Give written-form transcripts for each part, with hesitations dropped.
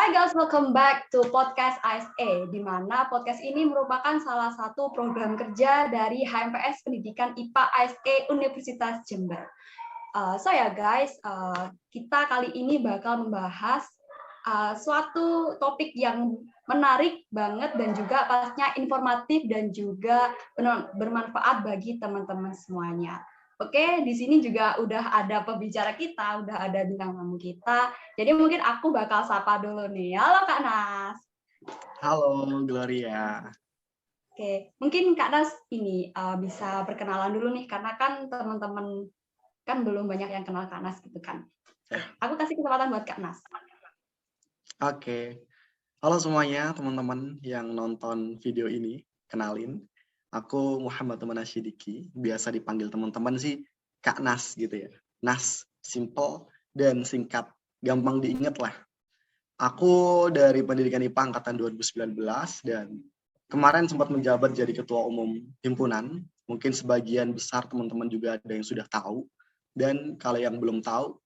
Hai guys, welcome back to podcast ASE, di mana podcast ini merupakan salah satu program kerja dari HMPS Pendidikan IPA ASE Universitas Jember. Kita kali ini bakal membahas suatu topik yang menarik banget dan juga pastinya informatif dan juga bermanfaat bagi teman-teman semuanya. Oke, di sini juga udah ada pembicara kita, udah ada bintang tamu kita. Jadi mungkin aku bakal sapa dulu nih. Halo Kak Nas. Halo Gloria. Oke, mungkin Kak Nas ini bisa perkenalan dulu nih, karena kan teman-teman kan belum banyak yang kenal Kak Nas gitu kan. Oke, aku kasih kesempatan buat Kak Nas. Oke. Halo semuanya teman-teman yang nonton video ini. Kenalin, aku Muhammad Tuman Asyidiki. Biasa dipanggil teman-teman sih Kak Nas gitu ya. Nas, simple dan singkat. Gampang diingat lah. Aku dari Pendidikan IPA Angkatan 2019 dan kemarin sempat menjabat jadi Ketua Umum Himpunan. Mungkin sebagian besar teman-teman juga ada yang sudah tahu. Dan kalau yang belum tahu,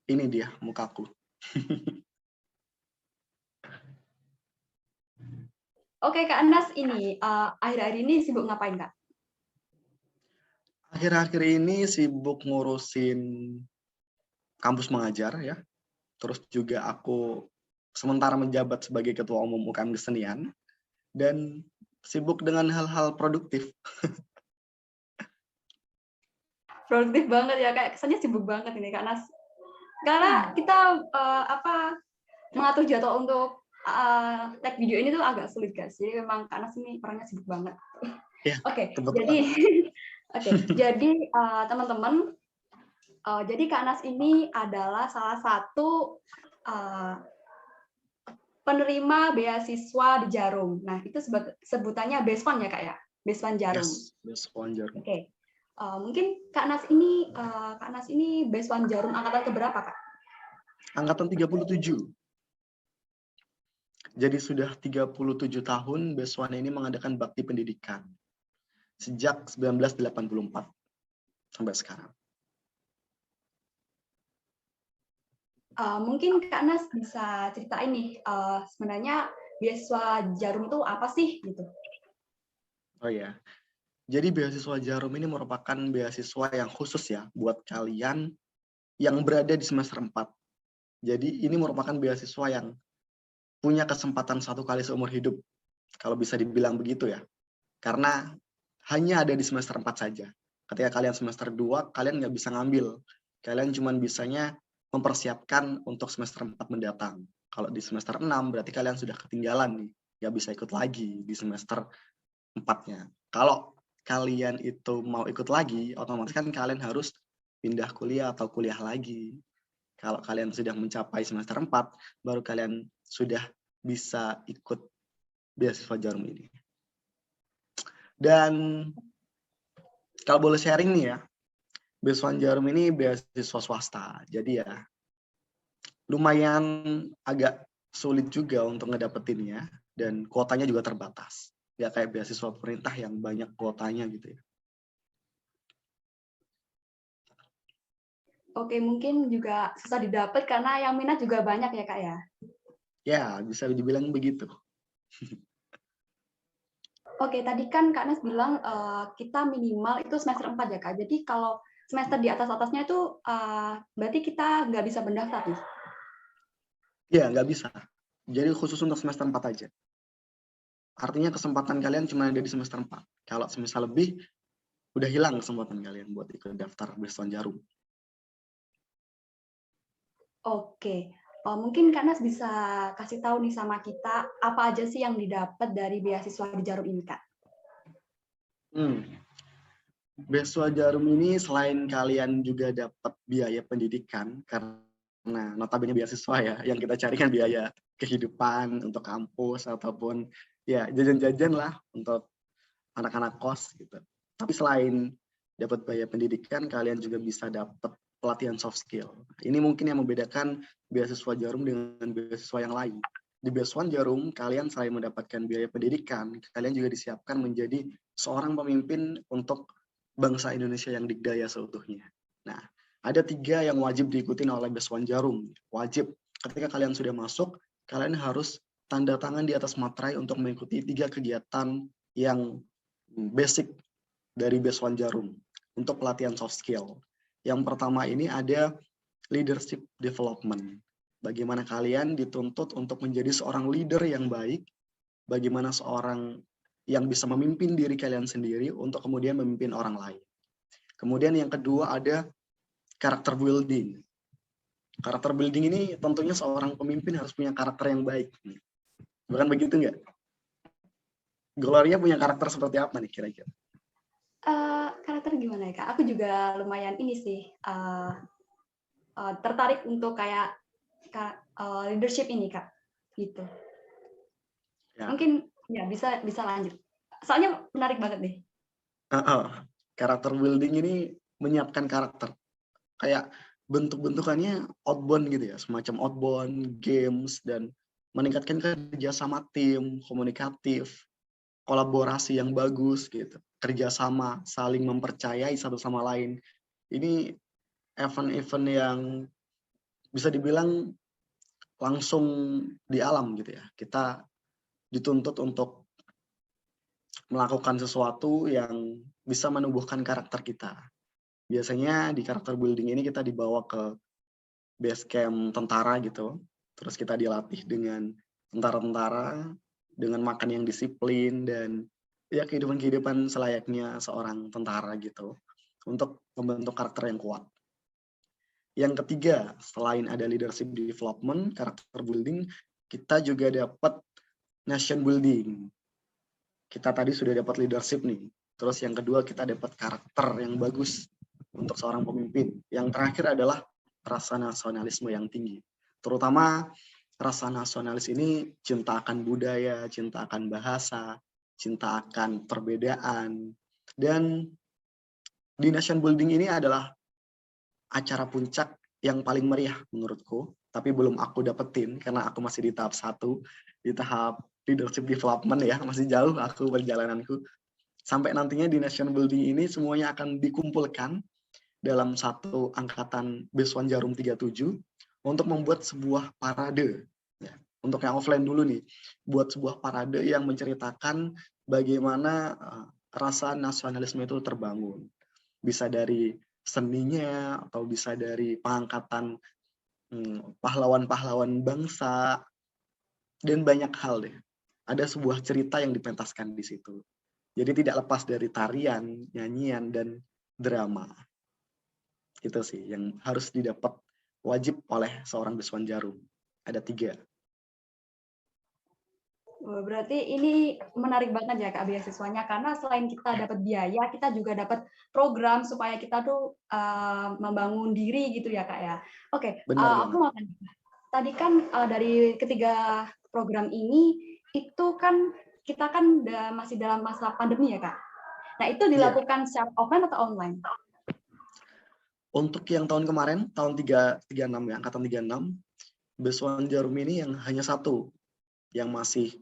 ini dia mukaku. Oke Kak Nas, ini akhir-akhir ini sibuk ngapain Kak? Akhir-akhir ini sibuk ngurusin kampus mengajar ya. Terus juga aku sementara menjabat sebagai Ketua Umum UKM Kesenian dan sibuk dengan hal-hal produktif. Produktif banget ya, kayak kesannya sibuk banget ini Kak Nas. Karena kita mengatur jadwal untuk tag video ini tuh agak sulit guys. Jadi memang Kak Nas ini orangnya sibuk banget. Ya, Oke, kebetulan. jadi teman-teman, jadi Kak Nas ini adalah salah satu penerima beasiswa di Jarum. Nah, itu sebutannya BESFON ya Kak ya? BESFON Jarum. Yes, BESFON Jarum. Oke. Mungkin Kak Nas ini BESFON Jarum angkatan keberapa Kak? Angkatan 37. Jadi sudah 37 tahun BESFON ini mengadakan bakti pendidikan. Sejak 1984 sampai sekarang. Mungkin Kak Nas bisa ceritain nih, sebenarnya beasiswa Jarum itu apa sih gitu? Oh ya, jadi beasiswa Jarum ini merupakan beasiswa yang khusus ya buat kalian yang berada di semester 4. Jadi ini merupakan beasiswa yang punya kesempatan satu kali seumur hidup, kalau bisa dibilang begitu ya. Karena hanya ada di semester 4 saja. Ketika kalian semester 2, kalian nggak bisa ngambil. Kalian cuma bisanya mempersiapkan untuk semester 4 mendatang. Kalau di semester 6, berarti kalian sudah ketinggalan nih. Nggak bisa ikut lagi di semester 4-nya. Kalau kalian itu mau ikut lagi, otomatis kan kalian harus pindah kuliah atau kuliah lagi. Kalau kalian sudah mencapai semester 4, baru kalian sudah bisa ikut beasiswa Jarum ini. Dan kalau boleh sharing nih ya, beasiswa Jarum ini beasiswa swasta. Jadi ya lumayan agak sulit juga untuk ngedapetinnya dan kuotanya juga terbatas. Nggak kayak beasiswa pemerintah yang banyak kuotanya gitu ya. Oke, mungkin juga susah didapat karena yang minat juga banyak ya Kak ya? Ya, bisa dibilang begitu. Oke, tadi kan Kak Nas bilang kita minimal itu semester 4 ya Kak. Jadi kalau semester di atas-atasnya itu berarti kita nggak bisa mendaftar nih? Ya, nggak bisa. Jadi khusus untuk semester 4 aja. Artinya kesempatan kalian cuma ada di semester 4. Kalau semester lebih, udah hilang kesempatan kalian buat ikut daftar beasiswa Jarum. Oke, mungkin Kak Nas bisa kasih tahu nih sama kita apa aja sih yang didapat dari beasiswa di Jarum ini Kak? Beasiswa Jarum ini selain kalian juga dapat biaya pendidikan, karena notabene beasiswa ya, yang kita cari kan biaya kehidupan untuk kampus ataupun ya jajan-jajan lah untuk anak-anak kos gitu. Tapi selain dapat biaya pendidikan, kalian juga bisa dapat pelatihan soft skill. Ini mungkin yang membedakan beasiswa Jarum dengan beasiswa yang lain. Di beasiswa Jarum, kalian selain mendapatkan biaya pendidikan, kalian juga disiapkan menjadi seorang pemimpin untuk bangsa Indonesia yang dikdaya seutuhnya. Nah, ada 3 yang wajib diikuti oleh beasiswa Jarum. Wajib ketika kalian sudah masuk, kalian harus tanda tangan di atas materai untuk mengikuti 3 kegiatan yang basic dari Base1 Jarum untuk pelatihan soft skill. Yang pertama ini ada leadership development. Bagaimana kalian dituntut untuk menjadi seorang leader yang baik, bagaimana seorang yang bisa memimpin diri kalian sendiri untuk kemudian memimpin orang lain. Kemudian yang kedua ada karakter building. Karakter building ini tentunya seorang pemimpin harus punya karakter yang baik. Bukan begitu nggak? Gloria punya karakter seperti apa nih kira-kira? Karakter gimana ya Kak? Aku juga lumayan ini sih tertarik untuk kayak leadership ini Kak, gitu. Ya. Mungkin ya bisa lanjut. Soalnya menarik banget nih. Karakter building ini menyiapkan karakter. Kayak bentuk-bentukannya outbound gitu ya, semacam outbound, games, dan meningkatkan kerjasama tim, komunikatif, kolaborasi yang bagus gitu, kerjasama, saling mempercayai satu sama lain. Ini event-event yang bisa dibilang langsung di alam gitu ya. Kita dituntut untuk melakukan sesuatu yang bisa menumbuhkan karakter kita. Biasanya di karakter building ini kita dibawa ke base camp tentara gitu, terus kita dilatih dengan tentara-tentara, dengan makan yang disiplin, dan ya kehidupan selayaknya seorang tentara gitu, untuk membentuk karakter yang kuat. Yang ketiga, selain ada leadership development, karakter building, kita juga dapat nation building. Kita tadi sudah dapat leadership nih. Terus yang kedua kita dapat karakter yang bagus untuk seorang pemimpin. Yang terakhir adalah rasa nasionalisme yang tinggi. Terutama rasa nasionalis ini cinta akan budaya, cinta akan bahasa, cinta akan perbedaan. Dan di nation building ini adalah acara puncak yang paling meriah menurutku, tapi belum aku dapetin karena aku masih di tahap 1, di tahap leadership development ya, masih jauh aku perjalananku. Sampai nantinya di nation building ini semuanya akan dikumpulkan dalam satu angkatan Base1 Jarum 37 untuk membuat sebuah parade. Ya, untuk yang offline dulu nih, buat sebuah parade yang menceritakan bagaimana rasa nasionalisme itu terbangun. Bisa dari seninya, atau bisa dari pengangkatan pahlawan-pahlawan bangsa, dan banyak hal deh. Ada sebuah cerita yang dipentaskan di situ. Jadi tidak lepas dari tarian, nyanyian, dan drama. Itu sih yang harus didapat wajib oleh seorang Base1 Jarum. Ada 3. Berarti ini menarik banget ya Kak beasiswanya, karena selain kita dapat biaya, kita juga dapat program supaya kita tuh membangun diri gitu ya Kak ya. Oke, aku mau tanya. Tadi kan dari ketiga program ini, itu kan kita kan masih dalam masa pandemi ya Kak. Nah itu dilakukan secara offline atau online? Untuk yang tahun kemarin, tahun 36 ya, angkatan 36, Base1 Jarum ini yang hanya 1 yang masih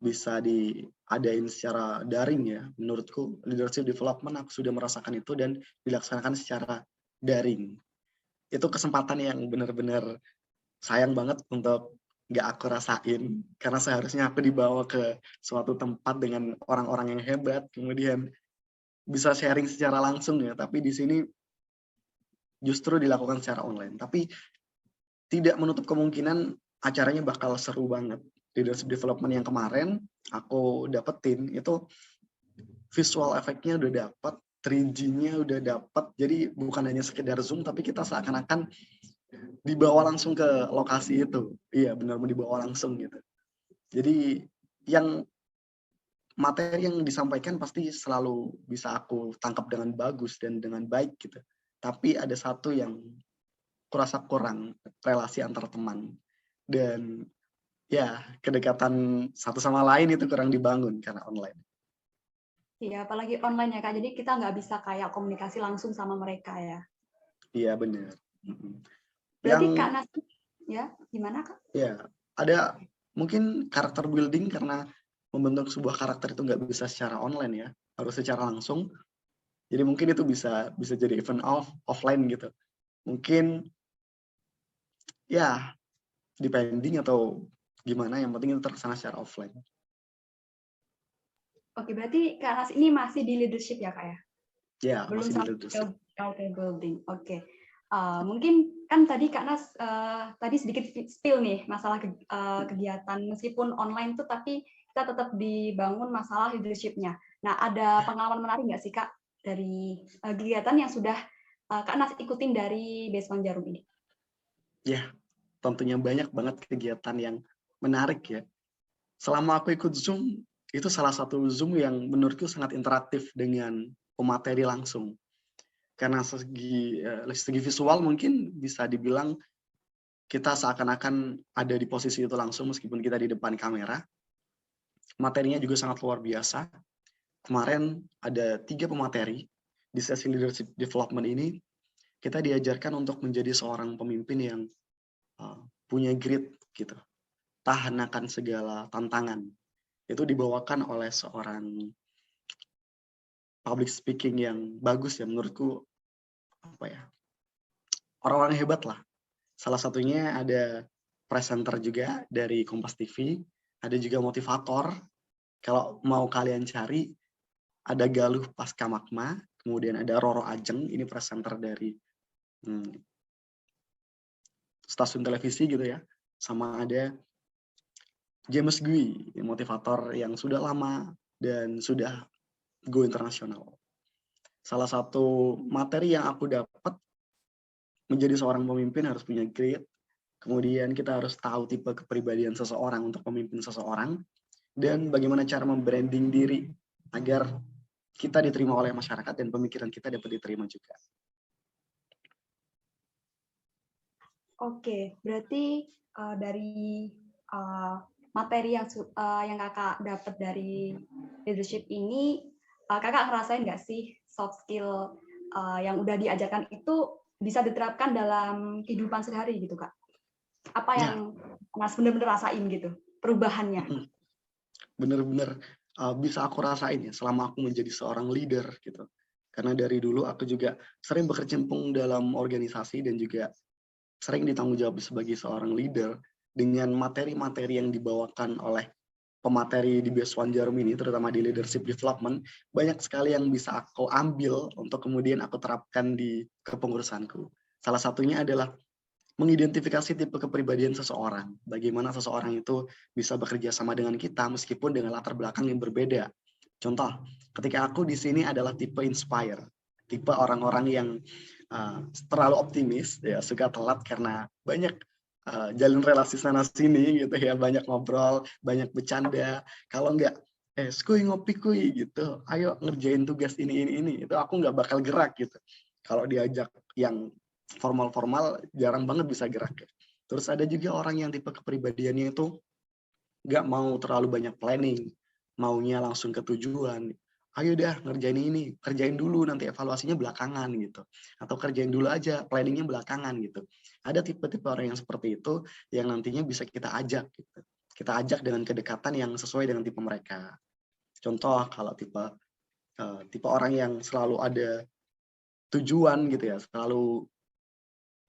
bisa diadain secara daring ya. Menurutku leadership development aku sudah merasakan itu dan dilaksanakan secara daring. Itu kesempatan yang benar-benar sayang banget untuk nggak aku rasain, karena seharusnya aku dibawa ke suatu tempat dengan orang-orang yang hebat, kemudian bisa sharing secara langsung ya, tapi di sini justru dilakukan secara online. Tapi tidak menutup kemungkinan acaranya bakal seru banget. Leadership development yang kemarin aku dapetin itu visual efeknya udah dapat, 3G-nya udah dapat, jadi bukan hanya sekedar Zoom, tapi kita seakan-akan dibawa langsung ke lokasi itu. Iya, benar-benar dibawa langsung gitu. Jadi yang materi yang disampaikan pasti selalu bisa aku tangkap dengan bagus dan dengan baik gitu. Tapi ada satu yang kurasa kurang, relasi antar teman. Dan ya, kedekatan satu sama lain itu kurang dibangun karena online. Iya, apalagi online ya Kak, jadi kita nggak bisa kayak komunikasi langsung sama mereka ya. Iya, benar. Berarti Kak Nasi, ya gimana Kak? Ya, ada mungkin karakter building karena membentuk sebuah karakter itu nggak bisa secara online ya, harus secara langsung. Jadi mungkin itu bisa jadi event offline gitu. Mungkin ya depending atau gimana, yang penting itu terlaksana secara offline. Oke, berarti Kak Anas ini masih di leadership ya Kak ya? Ya, Belum masih di sampai leadership. ke character building. Oke. Mungkin kan tadi Kak Nas tadi sedikit spill nih masalah kegiatan meskipun online tuh tapi kita tetap dibangun masalah leadership-nya. Nah, ada pengalaman menarik nggak sih Kak dari kegiatan yang sudah Kak Nas ikutin dari Base One Jarum ini? Ya, tentunya banyak banget kegiatan yang menarik ya. Selama aku ikut Zoom, itu salah satu Zoom yang menurutku sangat interaktif dengan pemateri langsung. Karena segi visual mungkin bisa dibilang kita seakan-akan ada di posisi itu langsung meskipun kita di depan kamera. Materinya juga sangat luar biasa. Kemarin ada 3 pemateri di sesi leadership development ini. Kita diajarkan untuk menjadi seorang pemimpin yang punya grit gitu, tahan akan segala tantangan. Itu dibawakan oleh seorang public speaking yang bagus ya menurutku, orang-orang hebat lah. Salah satunya ada presenter juga dari Kompas TV, ada juga motivator. Kalau mau kalian cari, ada Galuh Pasca Magma, kemudian ada Roro Ajeng, ini presenter dari stasiun televisi gitu ya, sama ada James Gui, motivator yang sudah lama dan sudah go internasional. Salah satu materi yang aku dapat, menjadi seorang pemimpin harus punya grit, kemudian kita harus tahu tipe kepribadian seseorang untuk memimpin seseorang, dan bagaimana cara membranding diri agar kita diterima oleh masyarakat dan pemikiran kita dapat diterima juga. Oke, berarti dari materi yang kakak dapat dari leadership ini, kakak ngerasain nggak sih soft skill yang udah diajarkan itu bisa diterapkan dalam kehidupan sehari gitu kak? Apa yang Mas benar-benar rasain gitu perubahannya? Bener-bener bisa aku rasain ya selama aku menjadi seorang leader gitu. Karena dari dulu aku juga sering berkecimpung dalam organisasi dan juga sering ditanggung jawab sebagai seorang leader. Dengan materi-materi yang dibawakan oleh pemateri di Base One Jarum ini, terutama di leadership development, banyak sekali yang bisa aku ambil untuk kemudian aku terapkan di kepengurusanku. Salah satunya adalah mengidentifikasi tipe kepribadian seseorang. Bagaimana seseorang itu bisa bekerja sama dengan kita meskipun dengan latar belakang yang berbeda. Contoh, ketika aku di sini adalah tipe inspire, tipe orang-orang yang terlalu optimis, ya suka telat karena banyak jalin relasi sana sini gitu ya, banyak ngobrol, banyak bercanda. Kalau enggak, skuy ngopi kuy gitu, ayo ngerjain tugas ini, itu aku nggak bakal gerak gitu. Kalau diajak yang formal-formal jarang banget bisa gerak ya. Terus ada juga orang yang tipe kepribadiannya itu nggak mau terlalu banyak planning, maunya langsung ke tujuan. Ayo dah ngerjain ini, kerjain dulu nanti evaluasinya belakangan gitu. Atau kerjain dulu aja, planningnya belakangan gitu. Ada tipe-tipe orang yang seperti itu yang nantinya bisa kita ajak gitu. Kita ajak dengan kedekatan yang sesuai dengan tipe mereka. Contoh kalau tipe orang yang selalu ada tujuan gitu ya, selalu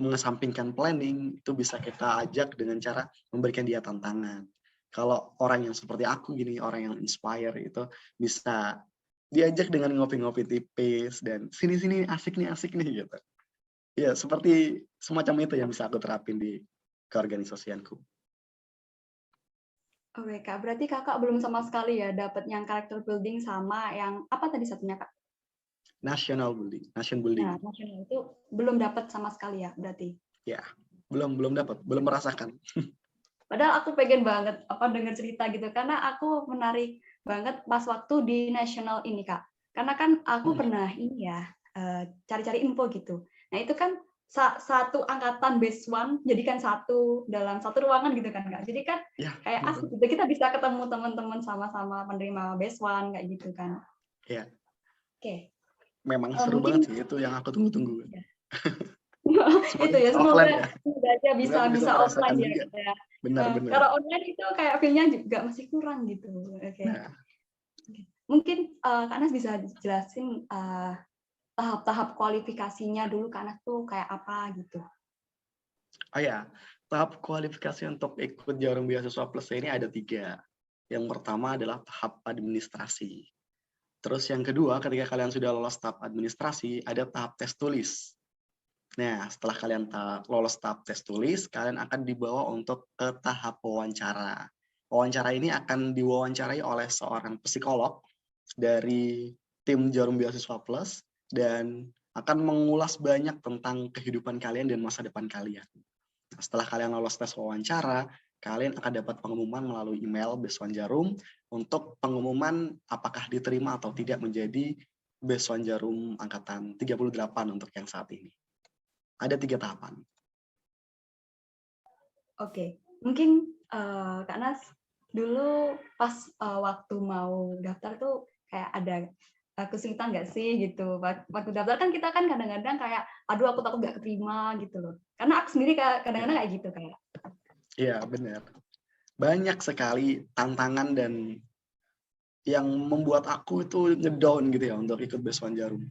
mengesampingkan planning, itu bisa kita ajak dengan cara memberikan dia tantangan. Kalau orang yang seperti aku gini, orang yang inspire itu bisa diajak dengan ngopi-ngopi tipis dan sini-sini asik nih gitu. Ya, seperti semacam itu yang bisa aku terapin di keorganisasianku. Oke kak, berarti kakak belum sama sekali ya dapat yang character building sama yang apa tadi satunya kak? Nation building. Nah, nasional itu belum dapat sama sekali ya berarti. Ya, belum dapat, belum merasakan. Padahal aku pengen banget dengar cerita gitu karena aku menarik banget pas waktu di nasional ini kak. Karena kan aku pernah ini ya cari-cari info gitu. Nah itu kan satu angkatan base one jadikan satu dalam satu ruangan gitu kan kak. Jadi kan kayak asik gitu kita bisa ketemu teman-teman sama-sama penerima base one kayak gitu kan. Ya. Oke. Memang seru banget sih, itu yang aku tunggu-tunggu. Itu ya, semoga aja bisa offline ya. Gitu ya. Benar. Kalau online itu kayak feel-nya juga masih kurang gitu. Oke. Nah. Mungkin Kak Anas bisa jelasin tahap-tahap kualifikasinya dulu Kak Anas tuh kayak apa gitu. Oh ya, Tahap kualifikasi untuk ikut Jarum Beasiswa Plus ini ada 3. Yang pertama adalah tahap administrasi. Terus yang kedua, ketika kalian sudah lolos tahap administrasi, ada tahap tes tulis. Nah, setelah kalian lolos tahap tes tulis, kalian akan dibawa untuk ke tahap wawancara. Wawancara ini akan diwawancarai oleh seorang psikolog dari tim Jarum Beasiswa Plus dan akan mengulas banyak tentang kehidupan kalian dan masa depan kalian. Nah, setelah kalian lolos tes wawancara, kalian akan dapat pengumuman melalui email Beasiswa Jarum untuk pengumuman apakah diterima atau tidak menjadi Beasiswa Jarum angkatan 38 untuk yang saat ini. Ada 3 tahapan. Oke, mungkin Kak Nas dulu pas waktu mau daftar tuh kayak ada kesulitan nggak sih gitu. Waktu daftar kan kita kan kadang-kadang kayak, aduh aku takut nggak keterima gitu loh. Karena aku sendiri kadang-kadang kayak gitu kayak. Iya, benar. Banyak sekali tantangan dan yang membuat aku itu ngedown gitu ya untuk ikut Beasiswa Jarum.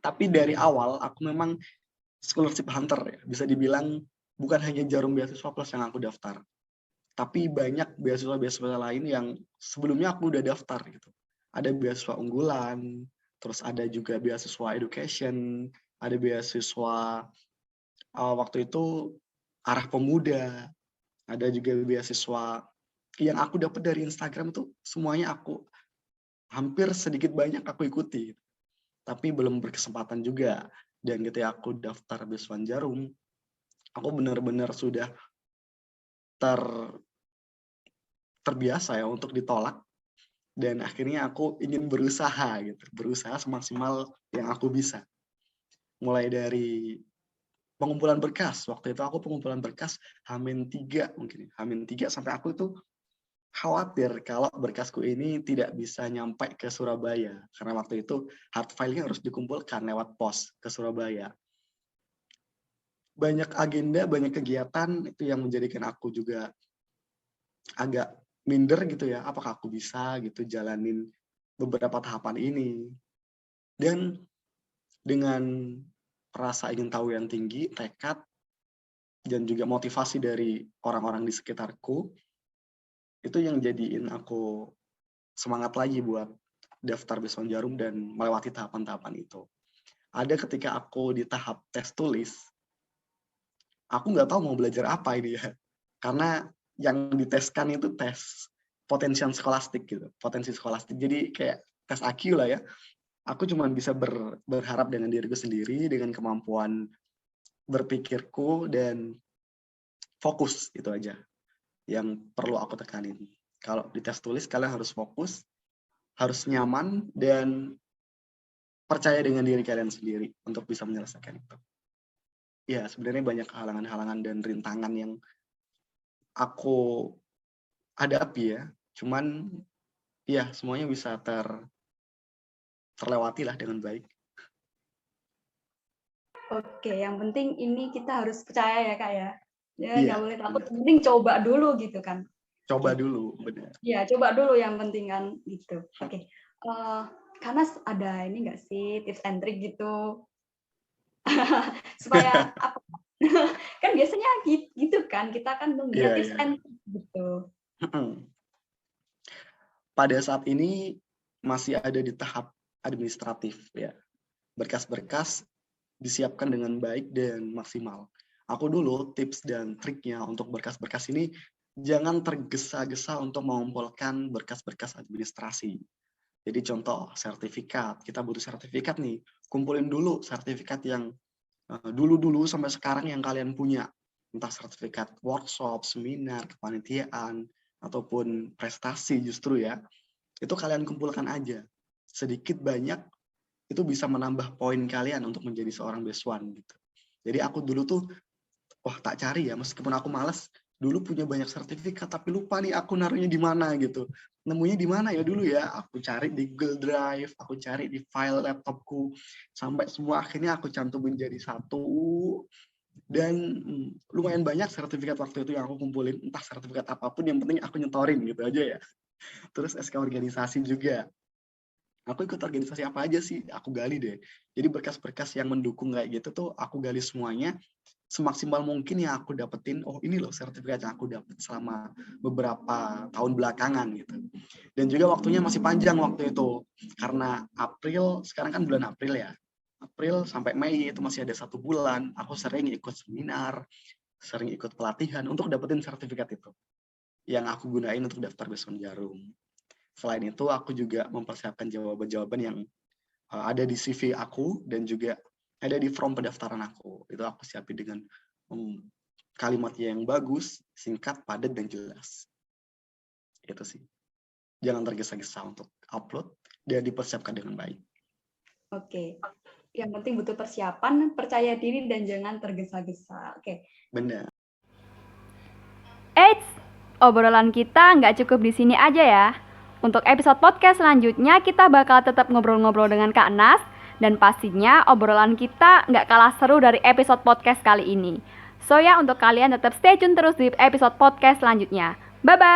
Tapi dari awal aku memang scholarship hunter ya, bisa dibilang bukan hanya Jarum Beasiswa Plus yang aku daftar, tapi banyak beasiswa-beasiswa lain yang sebelumnya aku udah daftar gitu. Ada beasiswa unggulan, terus ada juga beasiswa education, ada beasiswa waktu itu arah pemuda, ada juga beasiswa yang aku dapat dari Instagram tuh semuanya aku hampir sedikit banyak aku ikuti, tapi belum berkesempatan juga. Dan ketika aku daftar Beasiswa Jarum, aku benar-benar sudah terbiasa ya untuk ditolak, dan akhirnya aku ingin berusaha gitu, berusaha semaksimal yang aku bisa. Mulai dari pengumpulan berkas, waktu itu aku pengumpulan berkas H-3 mungkin, H-3 sampai aku tuh khawatir kalau berkasku ini tidak bisa nyampe ke Surabaya, karena waktu itu hard file-nya harus dikumpulkan lewat pos ke Surabaya. Banyak agenda, banyak kegiatan itu yang menjadikan aku juga agak minder gitu ya, apakah aku bisa gitu jalanin beberapa tahapan ini. Dan dengan rasa ingin tahu yang tinggi, tekad, dan juga motivasi dari orang-orang di sekitarku, itu yang jadiin aku semangat lagi buat daftar Beasiswa Jarum dan melewati tahapan-tahapan itu. Ada ketika aku di tahap tes tulis, aku nggak tahu mau belajar apa ini ya. Karena yang diteskan itu tes potensial skolastik gitu, potensi skolastik. Jadi kayak tes IQ lah ya. Aku cuma bisa berharap dengan diriku sendiri, dengan kemampuan berpikirku, dan fokus, itu aja yang perlu aku tekanin. Kalau di tes tulis, kalian harus fokus, harus nyaman, dan percaya dengan diri kalian sendiri untuk bisa menyelesaikan itu. Ya, sebenarnya banyak halangan-halangan dan rintangan yang aku hadapi ya. Cuman ya semuanya bisa terlewati lah dengan baik. Oke, yang penting ini kita harus percaya ya Kak ya. Ya Iya, nggak boleh takut, benar. yang penting coba dulu gitu kan. Coba Oke. dulu, benar. Ya, coba dulu yang penting kan gitu. Oke. Karena ada ini nggak sih tips and trick gitu supaya apa? Kan biasanya gitu kan kita kan nunggunya Iya, tips iya. and trick gitu. Pada saat ini masih ada di tahap administratif ya. Berkas-berkas disiapkan dengan baik dan maksimal. Aku dulu tips dan triknya untuk berkas-berkas ini, jangan tergesa-gesa untuk mengumpulkan berkas-berkas administrasi. Jadi contoh sertifikat, kita butuh sertifikat nih, kumpulin dulu sertifikat yang dulu-dulu sampai sekarang yang kalian punya. Entah sertifikat workshop, seminar, kepanitiaan, ataupun prestasi justru ya. Itu kalian kumpulkan aja. Sedikit banyak itu bisa menambah poin kalian untuk menjadi seorang beasiswan gitu. Jadi aku dulu tuh tak cari ya, meskipun aku malas, dulu punya banyak sertifikat tapi lupa nih aku naruhnya di mana gitu. Nemunya di mana ya dulu ya? Aku cari di Google Drive, aku cari di file laptopku, sampai semua akhirnya aku cantumin jadi satu. Dan lumayan banyak sertifikat waktu itu yang aku kumpulin, entah sertifikat apapun, yang penting aku nyetorin gitu aja ya. Terus SK organisasi juga. Aku ikut organisasi apa aja sih? Aku gali deh. Jadi berkas-berkas yang mendukung kayak gitu tuh aku gali semuanya. semaksimal mungkin yang aku dapetin, oh ini loh sertifikat yang aku dapet selama beberapa tahun belakangan gitu. Dan juga waktunya masih panjang waktu itu, karena April, sekarang kan bulan April ya, April sampai Mei itu masih ada 1 bulan, aku sering ikut seminar, sering ikut pelatihan untuk dapetin sertifikat itu, yang aku gunain untuk daftar Basecamp Jarum. Selain itu, aku juga mempersiapkan jawaban-jawaban yang ada di CV aku dan juga ada di form pendaftaran aku. Itu aku siapin dengan kalimatnya yang bagus, singkat, padat, dan jelas. Itu sih. Jangan tergesa-gesa untuk upload dan dipersiapkan dengan baik. Oke. Yang penting butuh persiapan, percaya diri, dan jangan tergesa-gesa. Oke. Benar. Eits, obrolan kita nggak cukup di sini aja ya. Untuk episode podcast selanjutnya, kita bakal tetap ngobrol-ngobrol dengan Kak Nas. Dan pastinya obrolan kita nggak kalah seru dari episode podcast kali ini. So ya, untuk kalian tetap stay tune terus di episode podcast selanjutnya. Bye-bye!